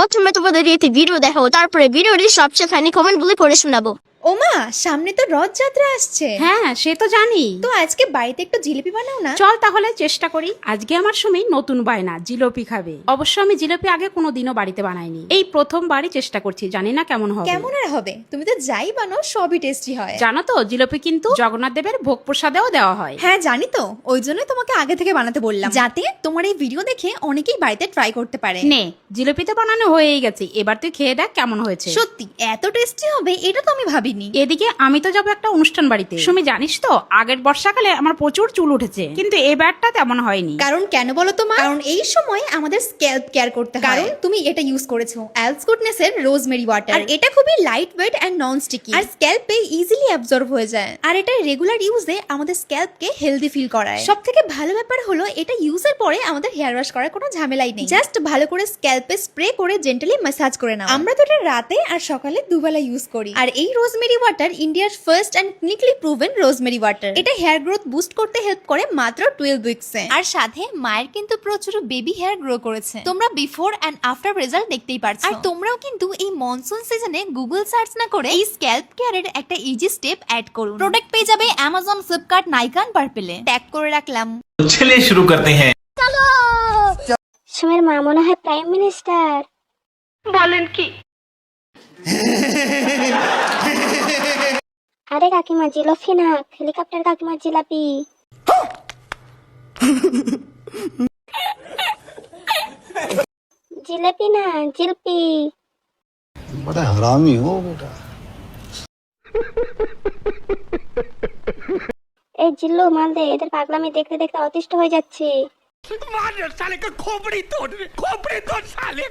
প্রথমে তোমাদের একটি ভিডিও দেখাবো, তারপরে ভিডিওটি সবচেয়ে ফানি কমেন্ট গুলি পড়ে শোনাবো। ওমা, সামনে তো রথযাত্রা আসছে। হ্যাঁ, সে তো জানি। তো আজকে বাড়িতে একটু জিলিপি বানাও না। চল তাহলে চেষ্টা করি। আজকে আমার সুমি নতুন বায়না জিলিপি খাবে। অবশ্য আমি জিলিপি আগে কোনোদিনও বাড়িতে বানাইনি, এই প্রথমবারই চেষ্টা করছি, জানি না কেমন হবে। কেমন আর হবে, তুমি তো যাই বানাও সবই টেস্টি হয়। জানো তো, জিলিপি কিন্তু জগন্নাথ দেবের ভোগ প্রসাদেও দেওয়া হয়। হ্যাঁ জানি তো, ওই জন্যই তোমাকে আগে থেকে বানাতে বললাম, যাতে তোমার এই ভিডিও দেখে অনেকেই বাড়িতে ট্রাই করতে পারে। নে, জিলিপি তো বানানো হয়েই গেছে, এবার তুই খেয়ে দেখ কেমন হয়েছে। সত্যি এত টেস্টি হবে এটা তো আমি ভাবিনি। এদিকে আমি তো যাবো একটা অনুষ্ঠান বাড়িতে। সুমি জানিস তো, আগের বর্ষাকালে আমার প্রচুর চুল উঠেছে, কিন্তু এবারটা তেমন হয়নি। কারণ কেন বলো তো মা? কারণ এই সময় আমাদের স্ক্যাল্প কেয়ার করতে হয়। কারণ তুমি এটা ইউজ করেছো অ্যালস গুডনেস এর রোজমেরি ওয়াটার, আর এটা খুবই light weight and non sticky, আর স্ক্যাল্পে ইজিলি অ্যাবজর্ব হয়ে যায়। আর এটা রেগুলার ইউজে আমাদের স্ক্যাল্পকে হেলদি ফিল করায়। সবথেকে ভালো ব্যাপার হলো এটা ইউজের পরে আমাদের হেয়ার ওয়াশ করার কোনো ঝামেলাই নেই। জাস্ট ভালো করে স্ক্যাল্পে স্প্রে করে জেন্টালি ম্যাসাজ করে নাও। আমরা তো এটা রাতে আর সকালে দুবেলা ইউজ করি। আর এই রোজমেরি ওয়াটার ইন্ডিয়ার first and clinically proven rosemary water. এটা হেয়ার গ্রোথ বুস্ট করতে হেল্প করে মাত্র 12 উইকসে। আর সাথে মায়ের কিন্তু প্রচুর বেবি হেয়ার গ্রো করেছে। তোমরা বিফোর এন্ড আফটার রেজাল্ট দেখতেই পারছো। আর তোমরাও কিন্তু এই মনসুন সিজনে গুগল সার্চ না করে এই স্ক্যাল্প কেয়ারের একটা ইজি স্টেপ অ্যাড করুন। প্রোডাক্ট পেয়ে যাবে অ্যামাজন, ফ্লিপকার্ট, নাইকা, পার্পেলে। ট্যাগ করে রাখলাম। चलिए शुरू करते हैं। সুমির মা মনে হয় প্রাইম মিনিস্টার। বলেন কি? আরে কাকিমা, জিলাপি না, হেলিকপ্টার কাকিমা জিলাপি। জিলাপি না, জিলপি। बड़ा हरामी हो बेटा। এই জিল্লু মাল দে, এদের পাগলামি দেখতে দেখতে অতিষ্ঠ হয়ে যাচ্ছে। साले का खोपड़ी तोड़ साले।